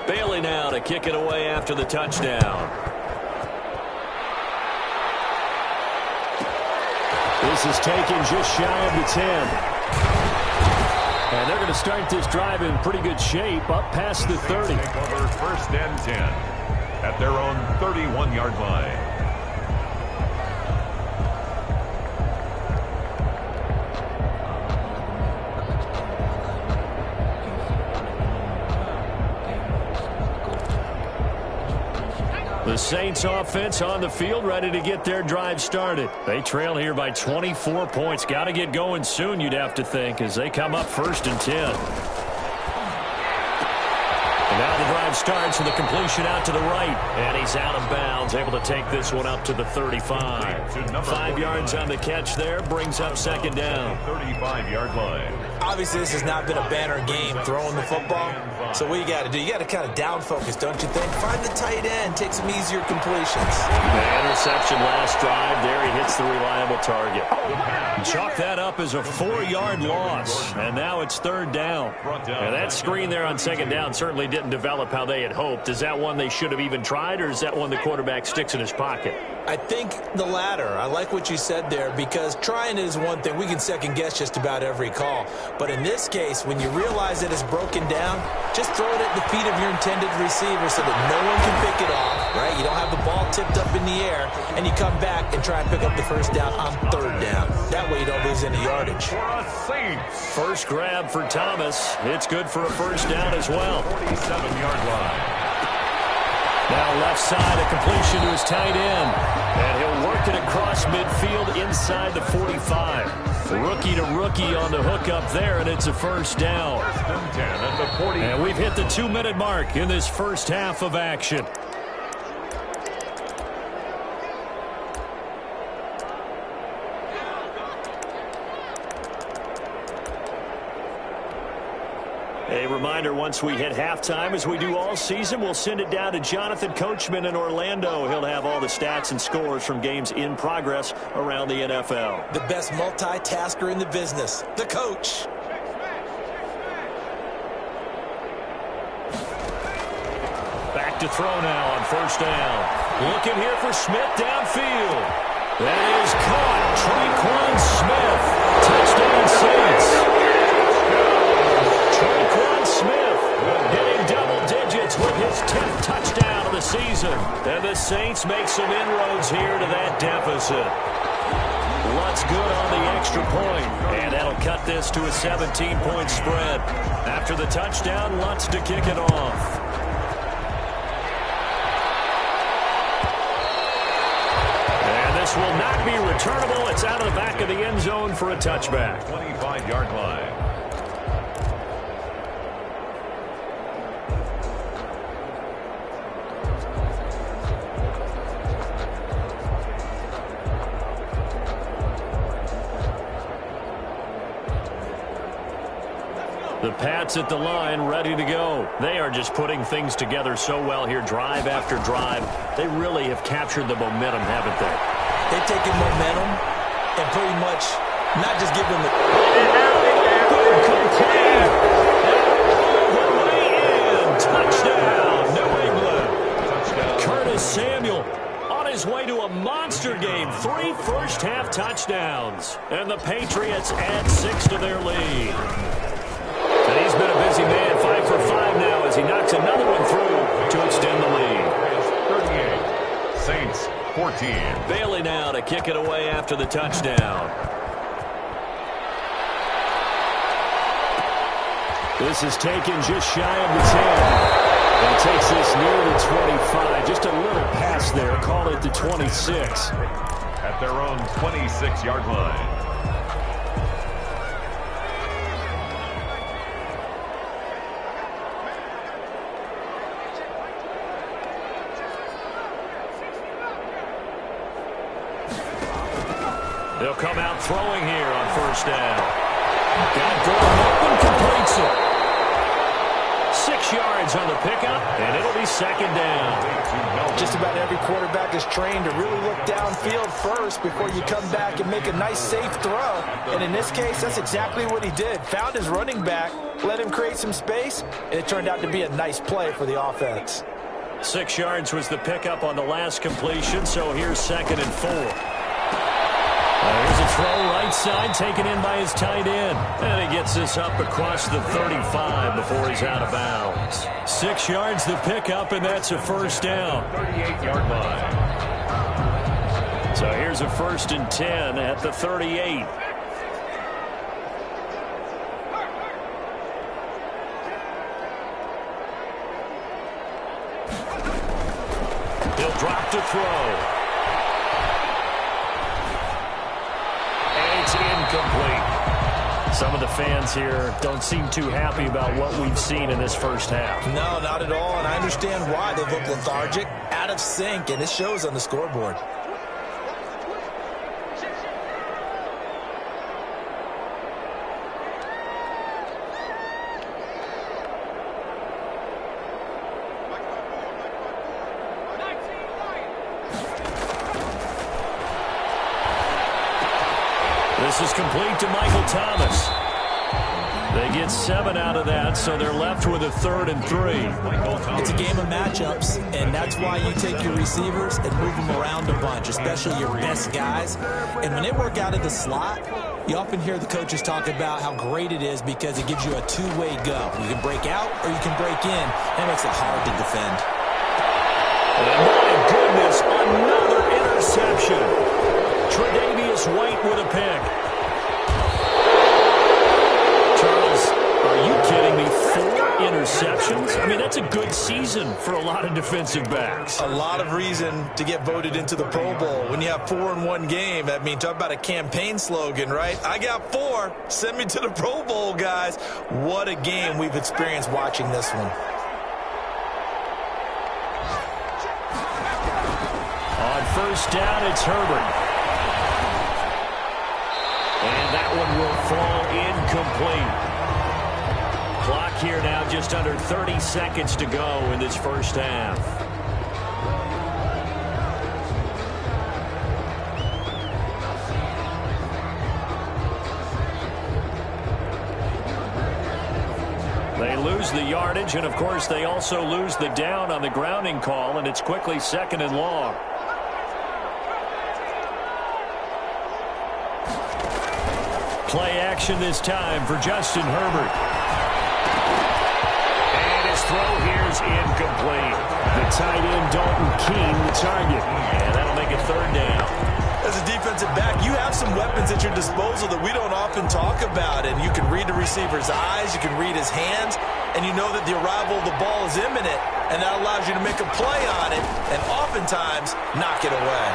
Bailey now to kick it away after the touchdown. This is taken just shy of the 10. And they're going to start this drive in pretty good shape, up past the 30. Take over 1st and 10 at their own 31-yard line. The Saints offense on the field, ready to get their drive started. They trail here by 24 points. Got to get going soon, you'd have to think, as they come up 1st and 10. And now the drive starts with a completion out to the right. And he's out of bounds, able to take this one up to the 35. 5 yards on the catch there, brings up 2nd down. 35-yard line. Obviously, this has not been a banner game throwing the football. So what you got to do, you got to kind of down focus, don't you think? Find the tight end, take some easier completions. The interception last drive there. He hits the reliable target. Chalk that up as a 4-yard loss. And now it's 3rd down. And that screen there on 2nd down certainly didn't develop how they had hoped. Is that one they should have even tried, or is that one the quarterback sticks in his pocket? I think the latter. I like what you said there, because trying is one thing. We can second guess just about every call. But in this case, when you realize that it's broken down, just throw it at the feet of your intended receiver so that no one can pick it off, right? You don't have the ball tipped up in the air, and you come back and try and pick up the 1st down on 3rd down. That way you don't lose any yardage. First grab for Thomas. It's good for a 1st down as well. 47-yard line. Now left side, a completion to his tight end. And he'll work it across midfield inside the 45. Rookie to rookie on the hook up there, and it's a 1st down. 1st and 10 at the 40. And we've hit the 2-minute mark in this first half of action. A reminder, once we hit halftime, as we do all season, we'll send it down to Jonathan Coachman in Orlando. He'll have all the stats and scores from games in progress around the NFL. The best multitasker in the business, the coach. Back to throw now on 1st down. Looking here for Smith downfield. That is caught. Tre'Quan Smith. Touchdown Saints. Tre'Quan Smith getting double digits with his 10th touchdown of the season. And the Saints make some inroads here to that deficit. Lutz good on the extra point. And that'll cut this to a 17-point spread. After the touchdown, Lutz to kick it off. And this will not be returnable. It's out of the back of the end zone for a touchback. 25-yard line. The Pats at the line, ready to go. They are just putting things together so well here, drive after drive. They really have captured the momentum, haven't they? They've taken momentum and pretty much not just give them a... Complete. All the way in. Touchdown, New England. Touchdown. Curtis Samuel on his way to a monster game. 3 first-half touchdowns. And the Patriots add 6 to their lead. And he's been a busy man, 5 for 5 now as he knocks another one through to extend the lead. 38. Saints 14. Bailey now to kick it away after the touchdown. This is taken just shy of the 10. And takes this near the 25. Just a little pass there. Call it the 26. At their own 26-yard line. They'll come out throwing here on 1st down. Got Gordon open, completes it. 6 6 yards on the pickup, and it'll be second down. Just about every quarterback is trained to really look downfield first before you come back and make a nice, safe throw. And in this case, that's exactly what he did. Found his running back, let him create some space, and it turned out to be a nice play for the offense. 6 yards was the pickup on the last completion, so here's 2nd and 4. Here's a throw right side, taken in by his tight end. And he gets this up across the 35 before he's out of bounds. 6 yards the pickup, and that's a first down. 38-yard line. So here's a 1st and 10 at the 38. He'll drop to throw. Incomplete. Some of the fans here don't seem too happy about what we've seen in this first half. No, not at all, and I understand why. They look lethargic, out of sync, and it shows on the scoreboard. This is complete to Michael Thomas. They get 7 out of that, so they're left with a 3rd and 3. It's a game of matchups, and that's why you take your receivers and move them around a bunch, especially your best guys. And when they work out of the slot, you often hear the coaches talk about how great it is because it gives you a two-way go. You can break out or you can break in. That makes it hard to defend. And my goodness, another interception. Tre'Davious White with a pick. Charles, are you kidding me? 4 interceptions? I mean, that's a good season for a lot of defensive backs. A lot of reason to get voted into the Pro Bowl. When you have 4 in one game, I mean, talk about a campaign slogan, right? I got 4. Send me to the Pro Bowl, guys. What a game we've experienced watching this one. On first down, it's Herbert. And that one will fall incomplete. Clock here now just under 30 seconds to go in this first half. They lose the yardage, and of course they also lose the down on the grounding call, and it's quickly 2nd and long. Play action this time for Justin Herbert. And his throw here's incomplete. The tight end, Dalton Keene, the target. And that'll make it 3rd down. As a defensive back, you have some weapons at your disposal that we don't often talk about. And you can read the receiver's eyes, you can read his hands, and you know that the arrival of the ball is imminent. And that allows you to make a play on it and oftentimes knock it away.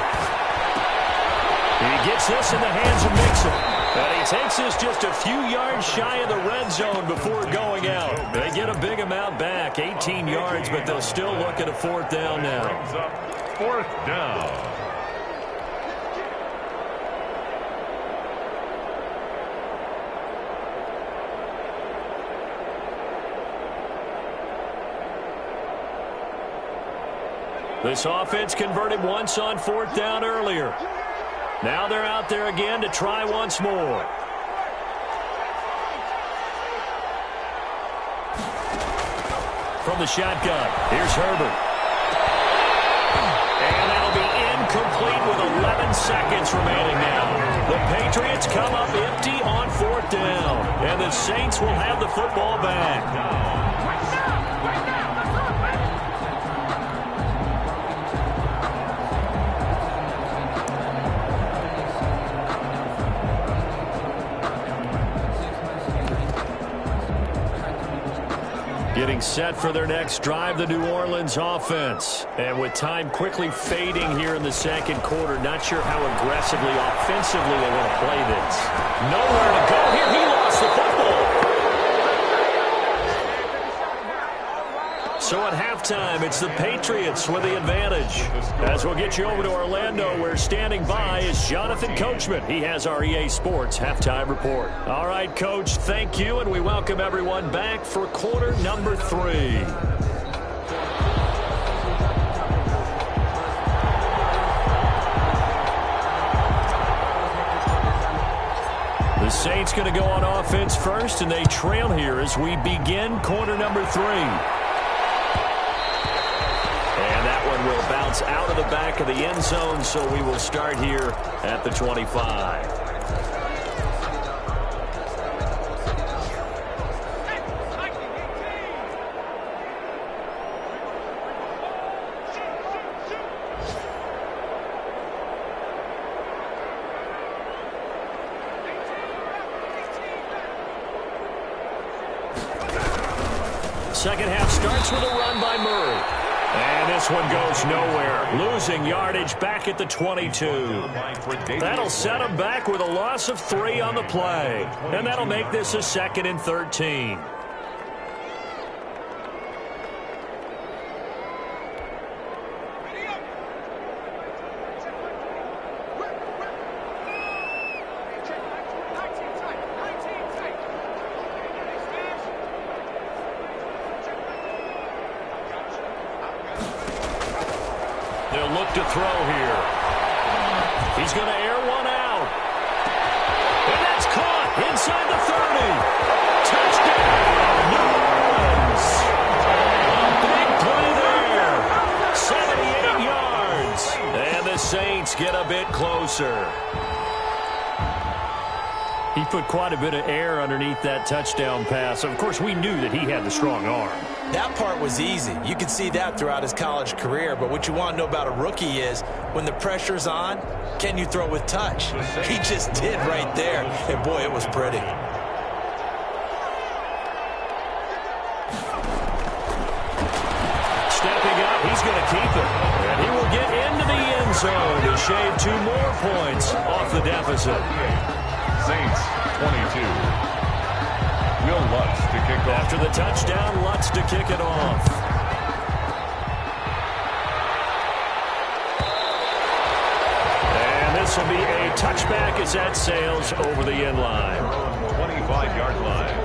He gets this in the hands of Mixon. And he takes this just a few yards shy of the red zone before going out. They get a big amount back, 18 yards, but they'll still look at a 4th down now. 4th down. This offense converted once on 4th down earlier. Now they're out there again to try once more. From the shotgun, here's Herbert. And that'll be incomplete with 11 seconds remaining now. The Patriots come up empty on 4th down. And the Saints will have the football back. Getting set for their next drive, the New Orleans offense. And with time quickly fading here in the 2nd quarter, not sure how aggressively, offensively they want to play this. Nowhere to go here. He lost the football. So at halftime, time, it's the Patriots with the advantage. As we'll get you over to Orlando, where standing by is Jonathan Coachman. He has our EA Sports halftime report. All right, Coach, thank you, and we welcome everyone back for quarter number 3. The Saints going to go on offense first, and they trail here as we begin quarter number 3. And that one will bounce out of the back of the end zone, so we will start here at the 25. Second half starts with a run by Murray. And this one goes nowhere. Losing yardage back at the 22. That'll set him back with a loss of 3 on the play. And that'll make this a 2nd and 13. They'll look to throw here. He's going to air one out. And that's caught inside the 30. Touchdown! New Orleans! Big play there. 78 yards. And the Saints get a bit closer. He put quite a bit of air underneath that touchdown pass. Of course, we knew that he had the strong arm. That part was easy. You could see that throughout his college career. But what you want to know about a rookie is when the pressure's on, can you throw with touch? He just did right there. And, boy, it was pretty. Stepping up, he's going to keep it. And he will get into the end zone to shave 2 more points off the deficit. Saints 22. Will Lutz to kick off. After the touchdown, Lutz to kick it off. And this will be a touchback as that sails over the end line. 25-yard line.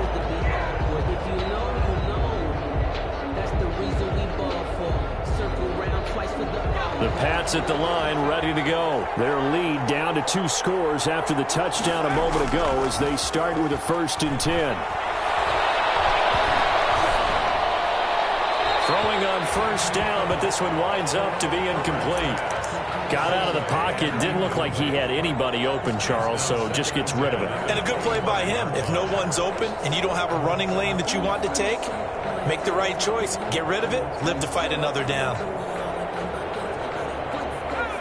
The Pats at the line, ready to go. Their lead down to 2 scores after the touchdown a moment ago as they start with a 1st and 10. Throwing on 1st down, but this one winds up to be incomplete. Got out of the pocket, didn't look like he had anybody open, Charles, so just gets rid of it. And a good play by him. If no one's open and you don't have a running lane that you want to take, make the right choice. Get rid of it, live to fight another down.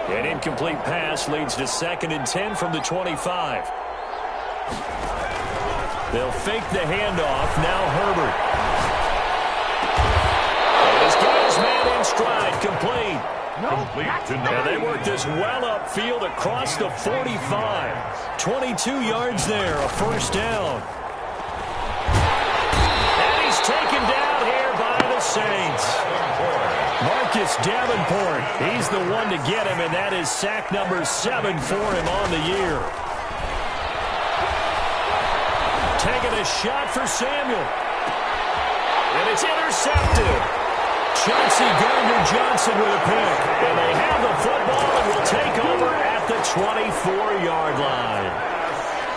An incomplete pass leads to 2nd and 10 from the 25. They'll fake the handoff. Now Herbert. He's got his man in stride. Complete. And they work this well upfield across the 45. 22 yards there, a 1st down. And he's taken down here by the Saints. Marcus Davenport, he's the one to get him, and that is sack number 7 for him on the year. Taking a shot for Samuel. And it's intercepted. Chauncey Gardner-Johnson with a pick. And they have the football and will take over at the 24-yard line.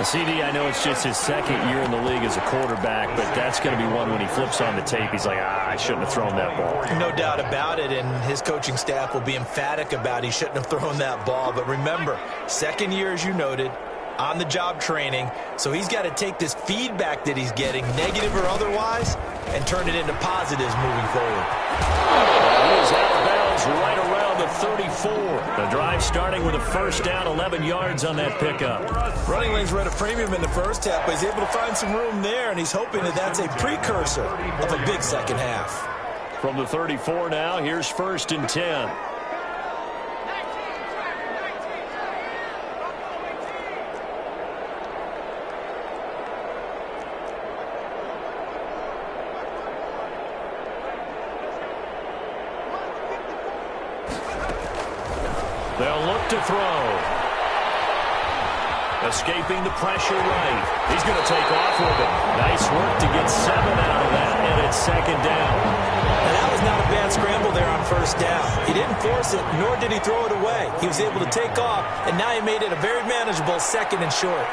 CD, I know it's just his 2nd year in the league as a quarterback, but that's going to be one when he flips on the tape, he's like, I shouldn't have thrown that ball. No doubt about it, and his coaching staff will be emphatic about he shouldn't have thrown that ball. But remember, 2nd year, as you noted, on-the-job training, so he's got to take this feedback that he's getting, negative or otherwise, and turn it into positives moving forward. He is out of bounds right around the 34. The drive starting with a 1st down, 11 yards on that pickup. Running lanes were at a premium in the 1st half, but he's able to find some room there, and he's hoping that that's a precursor of a big 2nd half. From the 34 now, here's 1st and 10. They'll look to throw. Escaping the pressure right. He's going to take off with it. Nice work to get 7 out of that, and it's second down. And that was not a bad scramble there on first down. He didn't force it, nor did he throw it away. He was able to take off, and now he made it a very manageable second and short.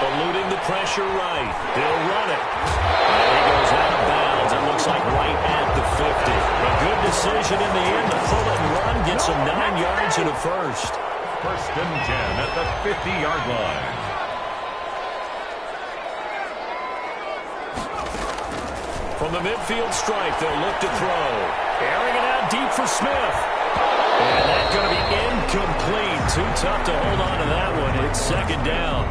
Eluding the pressure right. He'll run it. And he goes out of bounds. It looks like right at the 50. A good decision in the end to pull it and run. Gets him 9 yards and a first. First and 10 at the 50-yard line. From the midfield stripe, they'll look to throw. Airing it out deep for Smith. And that's going to be incomplete. Too tough to hold on to that one. It's second down.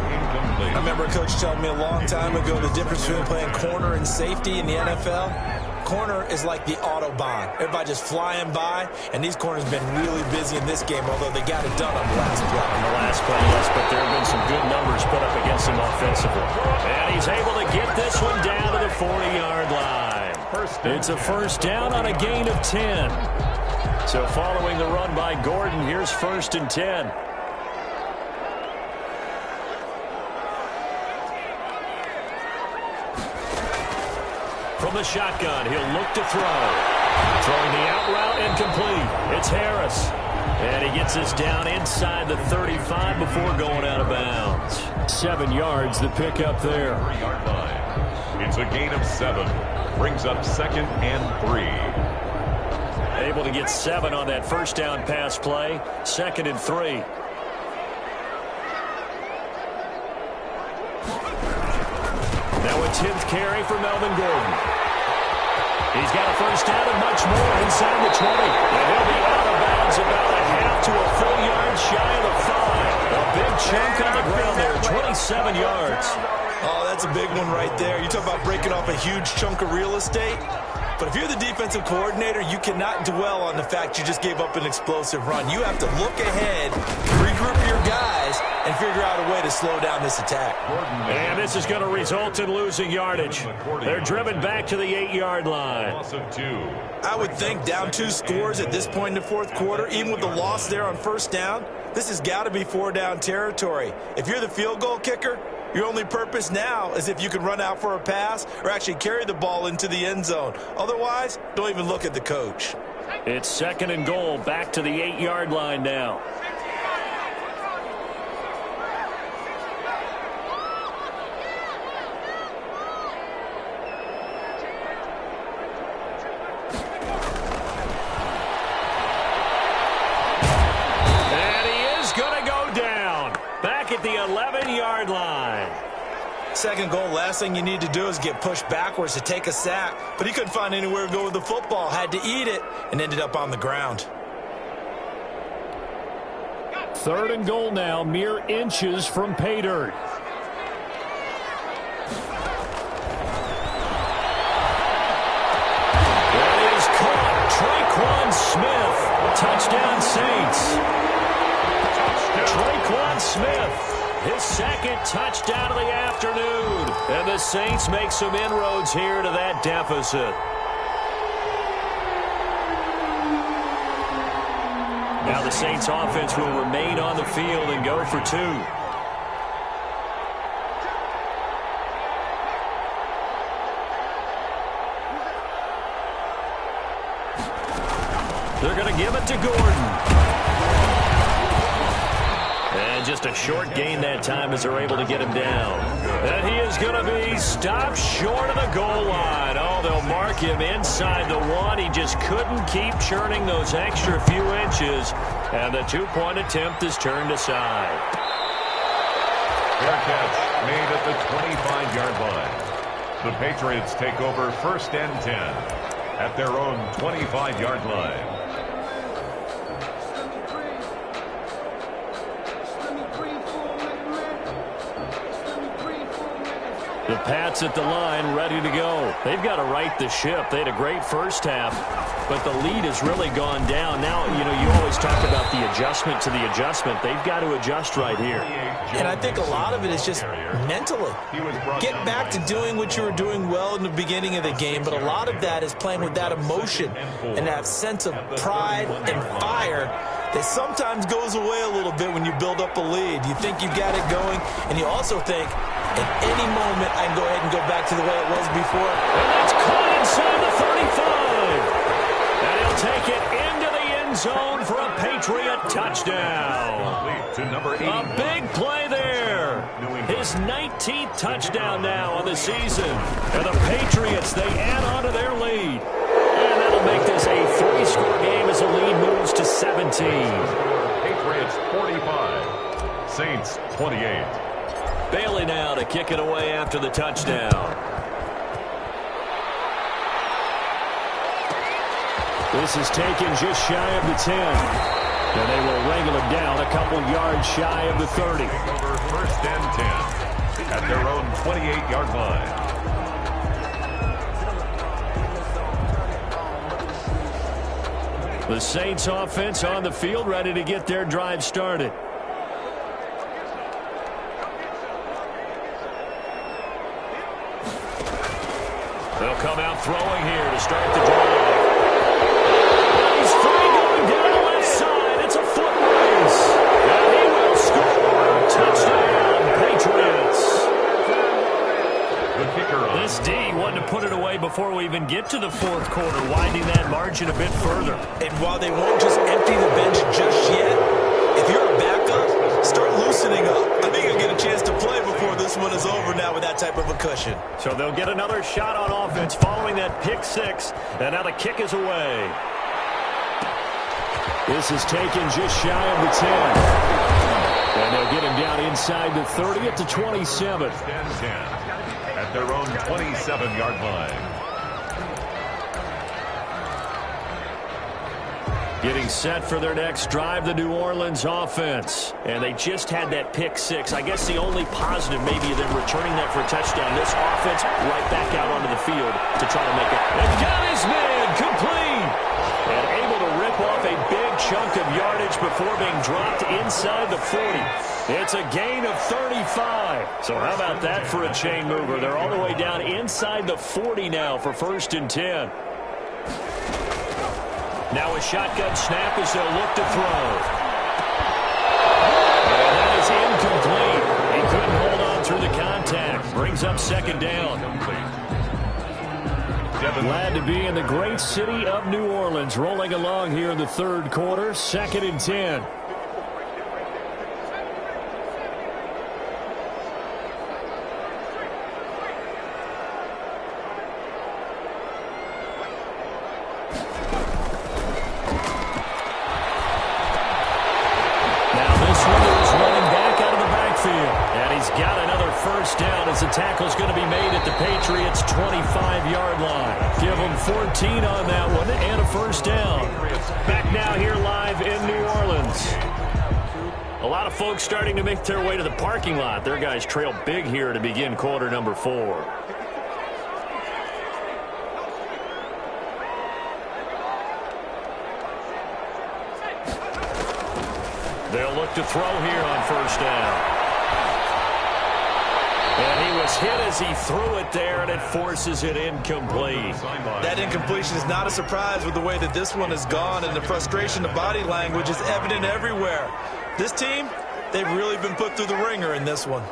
I remember a coach telling me a long time ago the difference between playing corner and safety in the NFL. Corner is like the Autobahn. Everybody just flying by, and these corners have been really busy in this game, although they got it done on the last play. On the last play, yes, but there have been some good numbers put up against him offensively. And he's able to get this one down to the 40-yard line. It's a first down on a gain of 10. So following the run by Gordon, here's first and 10. From the shotgun, he'll look to throw. Throwing the out route incomplete. It's Harris. And he gets us down inside the 35 before going out of bounds. 7 yards, the pickup there. 3-yard line. It's a gain of 7. Brings up second and 3. Able to get 7 on that first down pass play. Second and 3. Now a 10th carry for Melvin Gordon. He's got a first down and much more inside the 20. And he'll be out of bounds about a half to a full yard shy of the 5. A big chunk on the ground there, 27 yards. Oh, that's a big one right there. You talk about breaking off a huge chunk of real estate. But if you're the defensive coordinator, you cannot dwell on the fact you just gave up an explosive run. You have to look ahead, regroup your guys, and figure out a way to slow down this attack. And this is going to result in losing yardage. They're driven back to the 8-yard line. Loss of 2. I would think down 2 scores at this point in the fourth quarter, even with the loss there on first down, this has got to be 4-down territory. If you're the field goal kicker, your only purpose now is if you can run out for a pass or actually carry the ball into the end zone. Otherwise, don't even look at the coach. It's second and goal, back to the 8-yard line now. And he is going to go down, back at the 11-yard line. Second goal, last thing you need to do is get pushed backwards to take a sack. But he couldn't find anywhere to go with the football, had to eat it, and ended up on the ground. Third and goal now, mere inches from pay dirt. That is caught. Traquan Smith. Touchdown, Saints. Traquan Smith. His second touchdown of the afternoon. And the Saints make some inroads here to that deficit. Now the Saints offense will remain on the field and go for 2. They're going to give it to Gordon. And just a short gain that time as they're able to get him down. And he is going to be stopped short of the goal line. Oh, they'll mark him inside the 1. He just couldn't keep churning those extra few inches. And the 2-point attempt is turned aside. Fair catch made at the 25-yard line. The Patriots take over first and 10 at their own 25-yard line. The Pats at the line, ready to go. They've got to right the ship. They had a great first half, but the lead has really gone down. Now, you always talk about the adjustment to the adjustment. They've got to adjust right here. And I think a lot of it is just mentally. Get back to doing what you were doing well in the beginning of the game, but a lot of that is playing with that emotion and that sense of pride and fire that sometimes goes away a little bit when you build up a lead. You think you got it going, and you also think, at any moment, I can go ahead and go back to the way it was before. And that's caught inside the 35. And he'll take it into the end zone for a Patriot touchdown. To number 81. A big play there. His 19th touchdown now on the season. And the Patriots, they add on to their lead. And that'll make this a 3-score game as the lead moves to 17. Patriots 45. Saints 28. Bailey now to kick it away after the touchdown. This is taken just shy of the 10. And they will wrangle it down a couple yards shy of the 30. Over first and 10 at their own 28-yard line. The Saints offense on the field, ready to get their drive started. They'll come out throwing here to start the drive. He's free going down the left side. It's a foot race. And he will score. Touchdown, Patriots. The kicker on. This D wanted to put it away before we even get to the fourth quarter, winding that margin a bit further. And while they won't just empty the bench just yet, if you're a backup, start loosening up. I think you'll get a chance to play before this one is over now with that type of a cushion. So they'll get another shot on offense following that pick six, and now the kick is away. This is taken just shy of the 10. And they'll get him down inside the 30 at the 27. And 10 at their own 27-yard line. Getting set for their next drive, the New Orleans offense. And they just had that pick six. I guess the only positive maybe them returning that for a touchdown. This offense right back out onto the field to try to make it. And got his man complete. And able to rip off a big chunk of yardage before being dropped inside the 40. It's a gain of 35. So how about that for a chain mover? They're all the way down inside the 40 now for first and 10. Now a shotgun snap as they'll look to throw. And that is incomplete. He couldn't hold on through the contact. Brings up second down. Glad to be in the great city of New Orleans. Rolling along here in the third quarter. Second and 10. The tackle's going to be made at the Patriots' 25-yard line. Give them 14 on that one and a first down. Back now here live in New Orleans. A lot of folks starting to make their way to the parking lot. Their guys trail big here to begin quarter number 4. They'll look to throw here on first down. And he was hit as he threw it there, and it forces it incomplete. That incompletion is not a surprise with the way that this one has gone, and the frustration of body language is evident everywhere. This team, they've really been put through the ringer in this one.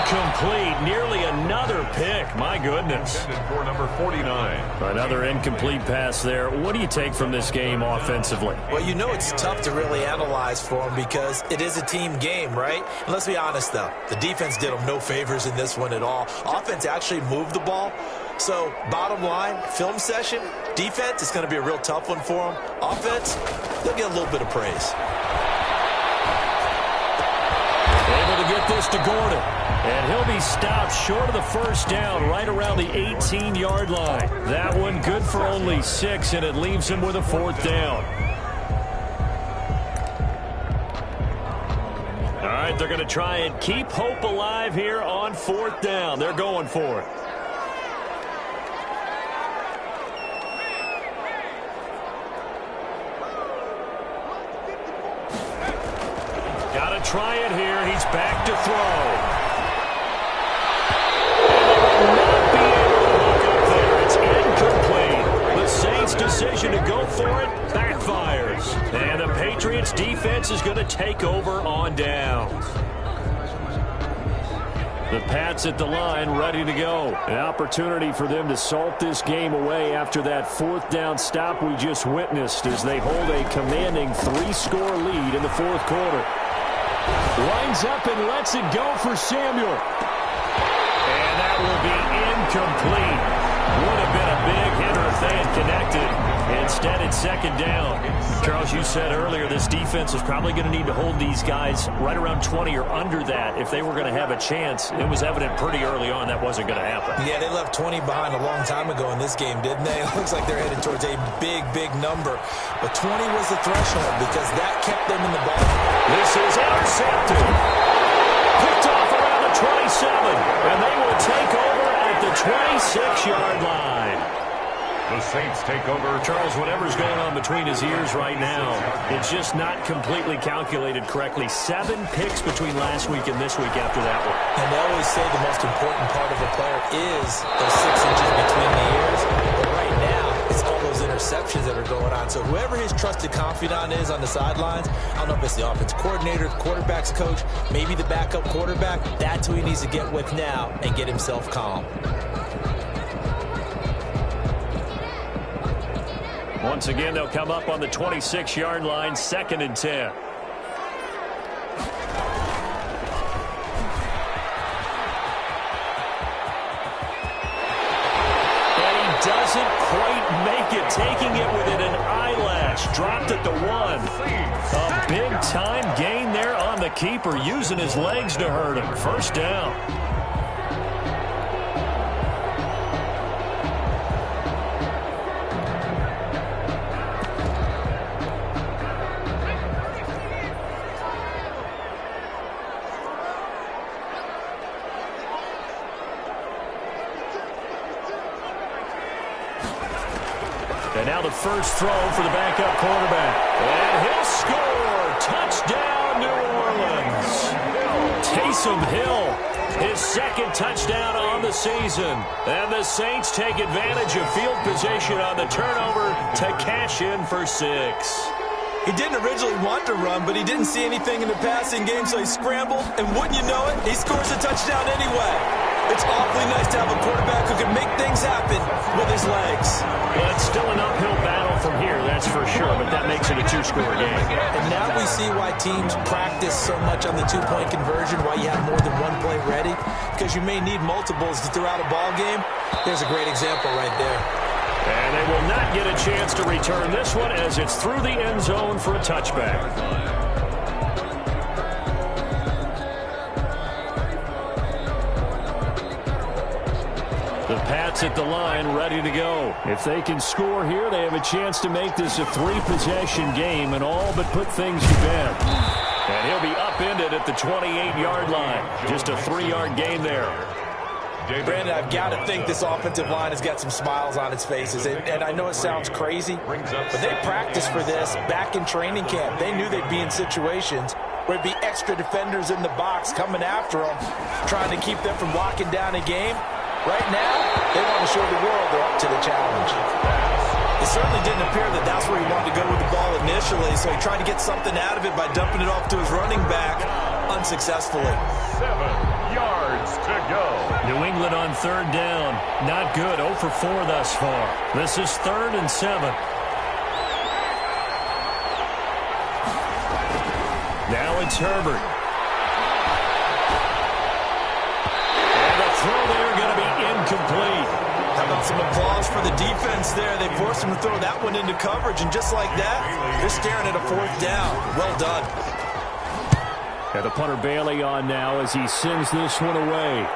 Incomplete, nearly another pick. My goodness. For number 49. Another incomplete pass there. What do you take from this game offensively? Well, you know it's tough to really analyze for them because it is a team game, right? And let's be honest, though. The defense did them no favors in this one at all. Offense actually moved the ball. So, bottom line, film session, defense is going to be a real tough one for them. Offense, they'll get a little bit of praise. Able to get this to Gordon. And he'll be stopped short of the first down right around the 18-yard line. That one good for only 6, and it leaves him with a 4th down. All right, they're going to try and keep hope alive here on 4th down. They're going for it. Got to try it here. He's back to throw. Saints' decision to go for it backfires. And the Patriots' defense is going to take over on downs. The Pats at the line ready to go. An opportunity for them to salt this game away after that 4th down stop we just witnessed as they hold a commanding 3-score lead in the 4th quarter. Lines up and lets it go for Samuel. And that will be incomplete. Would have been a big hitter if they had connected. Instead, it's 2nd down. Charles, you said earlier this defense is probably going to need to hold these guys right around 20 or under that if they were going to have a chance. It was evident pretty early on that wasn't going to happen. Yeah, they left 20 behind a long time ago in this game, didn't they? It looks like they're headed towards a big, big number. But 20 was the threshold because that kept them in the ball. This is intercepted. Picked off around the 27, and they will take over at the 26-yard line. The Saints take over. Charles, whatever's going on between his ears right now, it's just not completely calculated correctly. 7 picks between last week and this week after that one. And they always say the most important part of a player is those 6 inches between the ears. But right now, it's all those interceptions that are going on. So whoever his trusted confidant is on the sidelines, I don't know if it's the offense coordinator, the quarterback's coach, maybe the backup quarterback, that's who he needs to get with now and get himself calm. Once again, they'll come up on the 26-yard line, 2nd and 10. And he doesn't quite make it, taking it within an eyelash. Dropped at the 1. A big-time gain there on the keeper, using his legs to hurt him. 1st down. And now the first throw for the backup quarterback. And he'll score. Touchdown, New Orleans. Taysom Hill, his 2nd touchdown on the season. And the Saints take advantage of field position on the turnover to cash in for 6. He didn't originally want to run, but he didn't see anything in the passing game, so he scrambled. And wouldn't you know it, he scores a touchdown anyway. It's awfully nice to have a quarterback who can make things happen with his legs. Well, it's still an uphill battle from here, that's for sure, but that makes it a 2-score game. And now we see why teams practice so much on the 2-point conversion, why you have more than one play ready, because you may need multiples throughout a ball game. There's a great example right there. And they will not get a chance to return this one as it's through the end zone for a touchback. The Pats at the line ready to go. If they can score here, they have a chance to make this a 3-possession game and all but put things to bed. And he'll be upended at the 28-yard line. Just a 3-yard gain there. Brandon, I've got to think this offensive line has got some smiles on its faces. And I know it sounds crazy, but they practiced for this back in training camp. They knew they'd be in situations where it'd be extra defenders in the box coming after them, trying to keep them from locking down a game. Right now, they want to show the world they're up to the challenge. It certainly didn't appear that that's where he wanted to go with the ball initially, so he tried to get something out of it by dumping it off to his running back unsuccessfully. 7 yards to go. New England on 3rd down. Not good. 0 for 4 thus far. This is 3rd and 7. Now it's Herbert. And the throw there going to be incomplete. How about some applause for the defense there? They forced him to throw that one into coverage, and just like that, they're staring at a 4th down. Well done. And the punter Bailey on now as he sends this one away.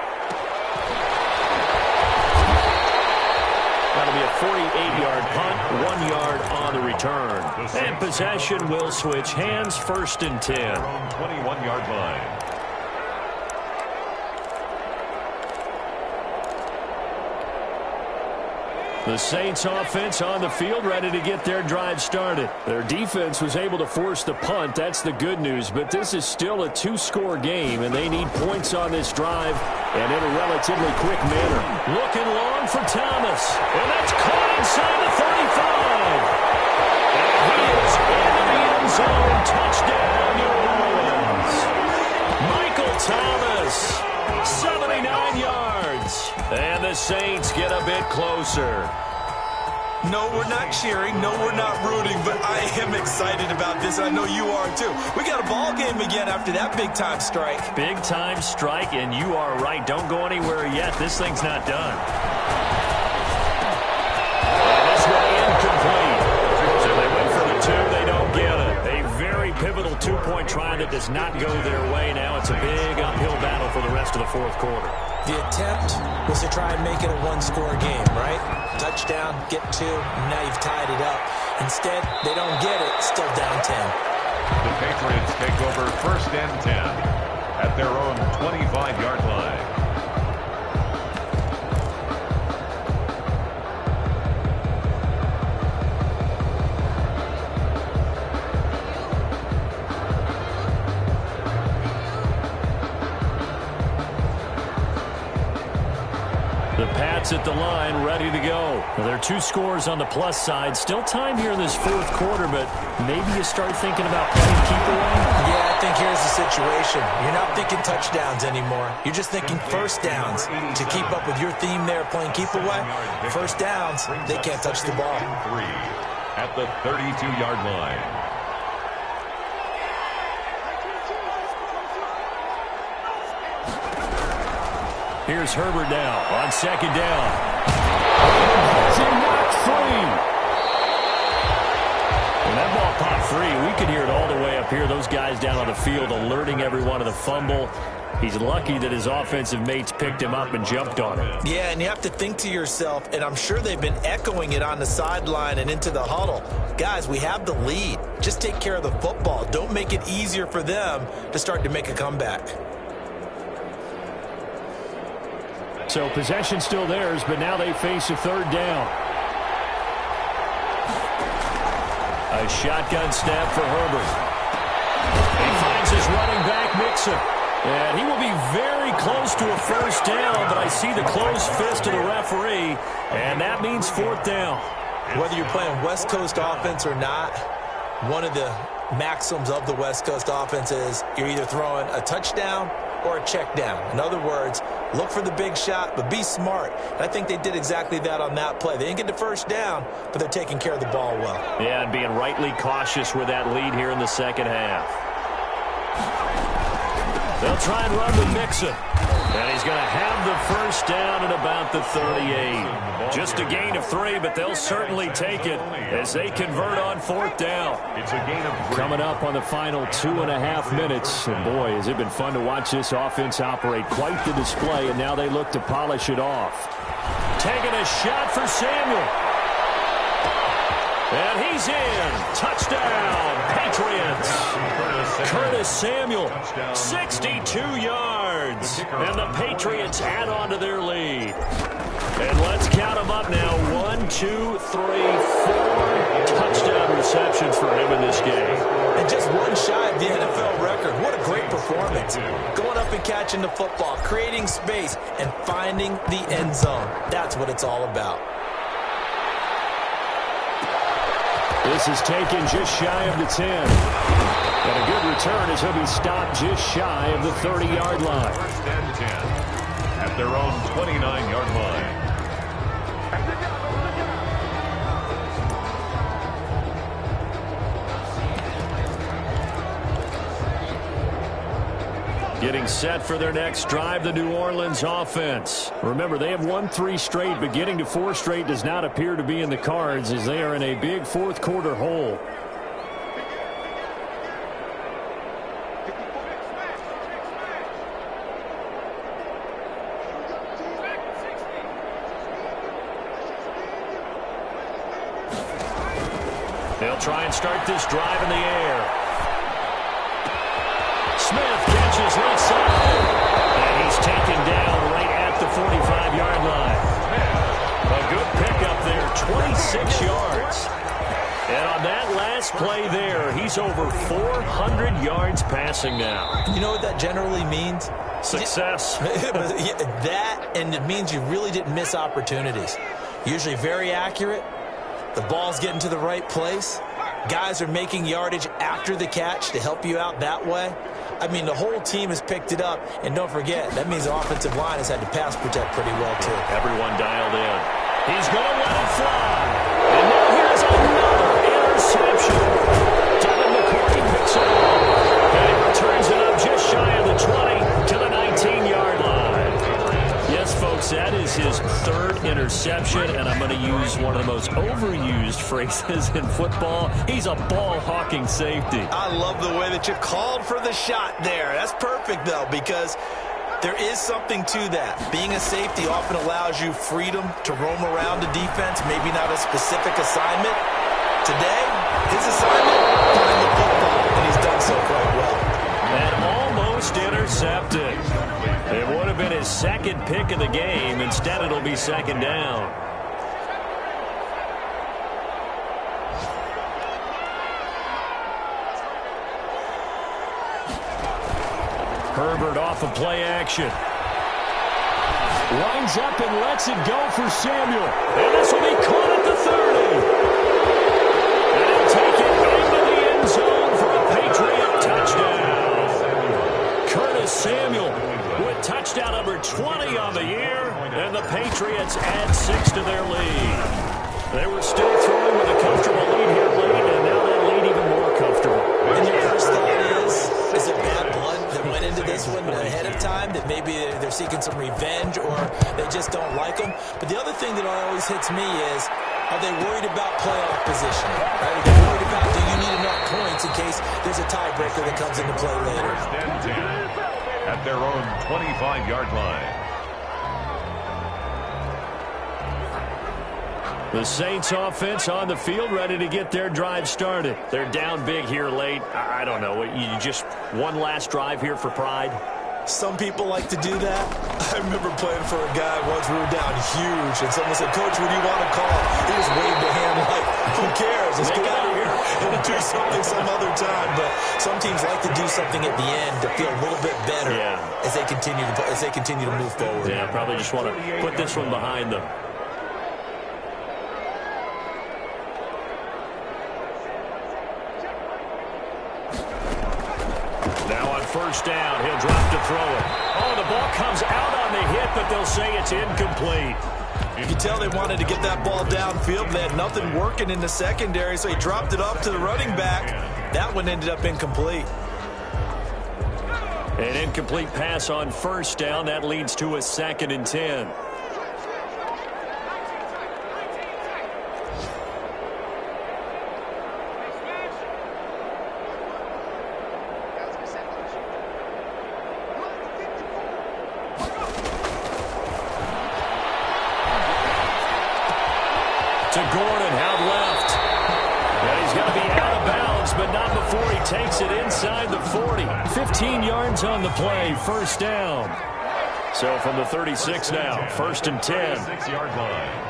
That'll be a 48-yard punt, 1 yard on the return. And possession will switch hands, 1st and 10. 21-yard line. The Saints offense on the field, ready to get their drive started. Their defense was able to force the punt. That's the good news. But this is still a 2-score game, and they need points on this drive and in a relatively quick manner. Looking long for Thomas. And that's caught inside the 35. And he is into the end zone. Touchdown, New Orleans. Michael Thomas, 79 yards. And the Saints get a bit closer. No, we're not cheering. No, we're not rooting. But I am excited about this. I know you are, too. We got a ball game again after that big-time strike. Big-time strike, and you are right. Don't go anywhere yet. This thing's not done. And this one incomplete. So they went for the 2. They don't get it. A very pivotal 2-point try that does not go their way. Now it's a big uphill battle for the rest of the 4th quarter. The attempt was to try and make it a 1-score game, right? Touchdown, get 2, now you've tied it up. Instead, they don't get it, still down 10. The Patriots take over 1st and 10 at their own 25-yard line. The Pats at the line, ready to go. Well, there are 2 scores on the plus side. Still time here in this 4th quarter, but maybe you start thinking about playing keep away? Yeah, I think here's the situation. You're not thinking touchdowns anymore. You're just thinking 1st downs. To keep up with your theme there, playing keep away, 1st downs, they can't touch the ball. 3 at the 32-yard line. Here's Herbert now on 2nd down. Has him knocked free. And that ball popped free. We could hear it all the way up here. Those guys down on the field alerting everyone of the fumble. He's lucky that his offensive mates picked him up and jumped on him. Yeah, and you have to think to yourself, and I'm sure they've been echoing it on the sideline and into the huddle. Guys, we have the lead. Just take care of the football. Don't make it easier for them to start to make a comeback. So possession still theirs, but now they face a 3rd down. A shotgun snap for Herbert. He finds his running back, Mixon. And he will be very close to a 1st down, but I see the closed fist of the referee, and that means 4th down. Whether you're playing West Coast offense or not, one of the maxims of the West Coast offense is you're either throwing a touchdown or a check down. In other words, look for the big shot, but be smart. And I think they did exactly that on that play. They didn't get the 1st down, but they're taking care of the ball well. Yeah, and being rightly cautious with that lead here in the 2nd half. They'll try and run with Mixon. And he's going to have the 1st down at about the 38. Just a gain of 3, but they'll certainly take it as they convert on 4th down. It's a gain of 3. Coming up on the final 2.5 minutes. And boy, has it been fun to watch this offense operate. Quite the display, and now they look to polish it off. Taking a shot for Samuel. And he's in. Touchdown, Patriots. Curtis Samuel, 62 yards. And the Patriots add on to their lead. And let's count them up now. 1, 2, 3, 4 touchdown receptions for him in this game. And just one shy of the NFL record. What a great performance. Going up and catching the football, creating space, and finding the end zone. That's what it's all about. This is taken just shy of the 10. And a good return as he'll be stopped just shy of the 30-yard line. 1st and 10 at their own 29-yard line. Getting set for their next drive, the New Orleans offense. Remember, they have won 3 straight, but getting to 4 straight does not appear to be in the cards as they are in a big 4th quarter hole. try and start this drive in the air. Smith catches left side. And he's taken down right at the 45-yard line. A good pickup there, 26 yards. And on that last play there, he's over 400 yards passing now. You know what that generally means? Success. That, and it means you really didn't miss opportunities. Usually very accurate. The ball's getting to the right place. Guys are making yardage after the catch to help you out that way. I mean, the whole team has picked it up. And don't forget, that means the offensive line has had to pass protect pretty well, too. Everyone dialed in. He's going to let it fly. And now here's another interception. Devin McCourty picks it up. And he returns it up just shy of the 20 to the 19-yard line. Yes, folks, that is his third interception, and I'm going to use one of the most overused phrases in football. He's a ball-hawking safety. I love the way that you called for the shot there. That's perfect, though, because there is something to that. Being a safety often allows you freedom to roam around the defense, maybe not a specific assignment. Today, his assignment, find the football, and he's done so quite well. And almost intercepted. It would have been his second pick of the game. Instead, it'll be second down. Herbert off of play action. Lines up and lets it go for Samuel. And this will be caught at the 30. And he'll take it into the end zone for a Patriot touchdown. Curtis Samuel with touchdown number 20 on the year. And the Patriots add 6 to their lead. They were still throwing with a comfortable lead here late, and now that lead even more comfortable. And your first thought is it bad blood that went into this one ahead of time, that maybe they're seeking some revenge or they just don't like them? But the other thing that always hits me is, are they worried about playoff positioning? Right? Are they worried about, do you need enough points in case there's a tiebreaker that comes into play later? At their own 25-yard line. The Saints offense on the field, ready to get their drive started. They're down big here late. I don't know. You just one last drive here for pride? Some people like to do that. I remember playing for a guy once. We were down huge, and someone said, "Coach, what do you want to call?" He just waved a hand like, who cares? Let's get out of here and do something some other time. But some teams like to do something at the end to feel a little bit better as they continue to move forward. Yeah, probably just want to put this one behind them. First down, he'll drop to throw it. Oh, the ball comes out on the hit, but they'll say it's incomplete. You can tell they wanted to get that ball downfield. They had nothing working in the secondary, so he dropped it off to the running back. That one ended up incomplete. An incomplete pass on first down. That leads to a 2nd and 10. To Gordon, out left. And he's going to be out of bounds, but not before he takes it inside the 40. 15 yards on the play, first down. So from the 36 now, 1st and 10. 6-yard line.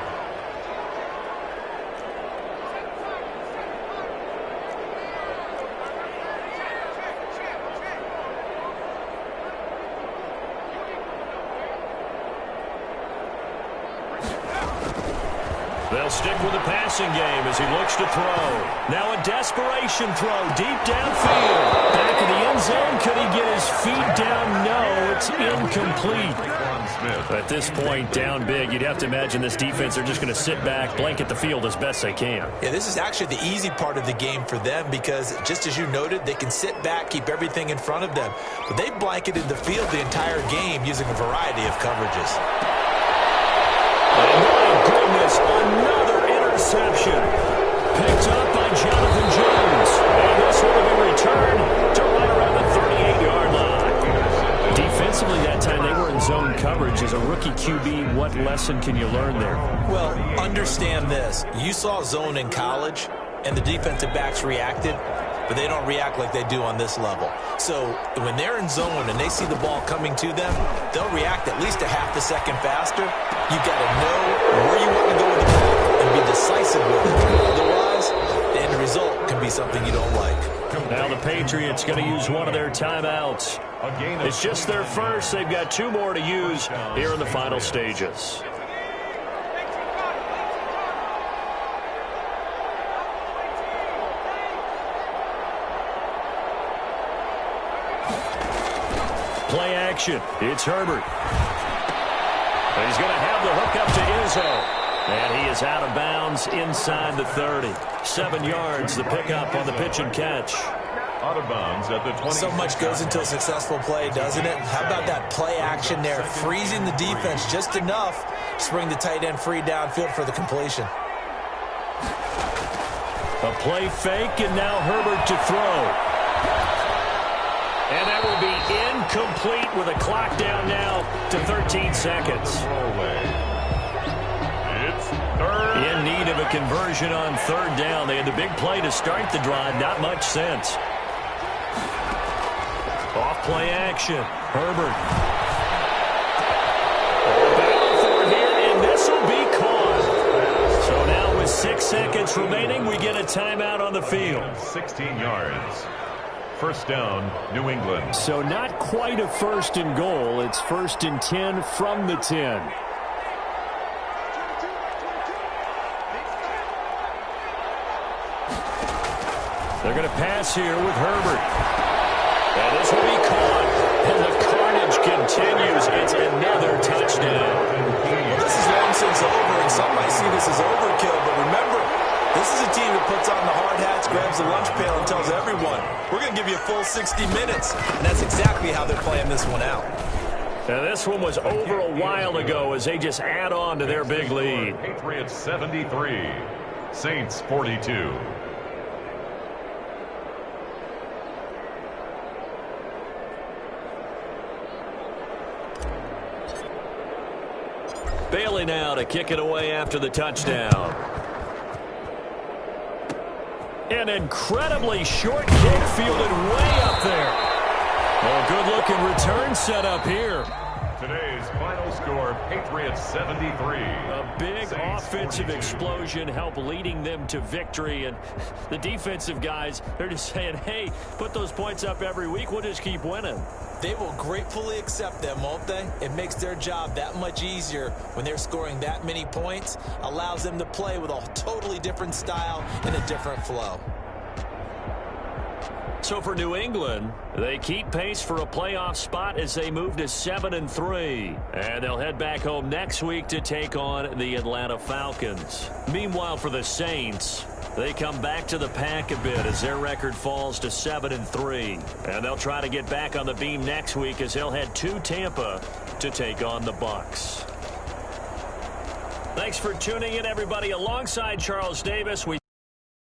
They'll stick with the passing game as he looks to throw. Now a desperation throw deep downfield. Back in the end zone. Could he get his feet down? No, it's incomplete. At this point, down big, you'd have to imagine this defense are just going to sit back, blanket the field as best they can. Yeah, this is actually the easy part of the game for them because, just as you noted, they can sit back, keep everything in front of them. But they blanketed the field the entire game using a variety of coverages. Oh, my goodness, another interception. Picked up by Jonathan Jones. And this will be returned to right around the 38-yard line. Defensively that time, they were in zone coverage. As a rookie QB, what lesson can you learn there? Well, understand this. You saw zone in college. and the defensive backs reacted, but they don't react like they do on this level. So when they're in zone and they see the ball coming to them, they'll react at least a half a second faster. You got to know where you want to go with the ball and be decisive with it. Otherwise, the end result can be something you don't like. Now the Patriots going to use one of their timeouts. It's just their first. They've got 2 more to use here in the final stages. Play action. It's Herbert. And he's going to have the hook up to Izzo. And he is out of bounds inside the 30. 7 yards, the pickup on the pitch and catch. Out of bounds at the 20. So much goes into a successful play, doesn't it? How about that play action there? Freezing the defense just enough to bring the tight end free downfield for the completion. A play fake, and now Herbert to throw. And that will be incomplete with a clock down now to 13 seconds. It's third. In need of a conversion on 3rd down. They had the big play to start the drive. Not much sense. Off play action. Herbert. Battle for it here, and this will be caught. So now with 6 seconds remaining, we get a timeout on the field. 16 yards. First down, New England. So not quite a 1st and goal. It's 1st and 10 from the 10. They're going to pass here with Herbert. And this will be caught. And the carnage continues. It's another touchdown. Well, this is long since over, and some might see this as overkill. But remember, this is a team that puts on the hard hats, grabs the lunch pail, and tells everyone, we're going to give you a full 60 minutes. And that's exactly how they're playing this one out. Now, this one was over a while ago as they just add on to their big lead. Patriots 73, Saints 42. Bailey now to kick it away after the touchdown. An incredibly short kick fielded way up there. Oh, good-looking return set up here. Today's final score, Patriots 73. A big Saints offensive 42. explosion helped leading them to victory. And the defensive guys, they're just saying, hey, put those points up every week. We'll just keep winning. They will gratefully accept them, won't they? It makes their job that much easier when they're scoring that many points. Allows them to play with a totally different style and a different flow. So for New England, they keep pace for a playoff spot as they move to 7-3. And they'll head back home next week to take on the Atlanta Falcons. Meanwhile, for the Saints, they come back to the pack a bit as their record falls to 7-3. And they'll try to get back on the beam next week as they'll head to Tampa to take on the Bucs. Thanks for tuning in, everybody. Alongside Charles Davis, we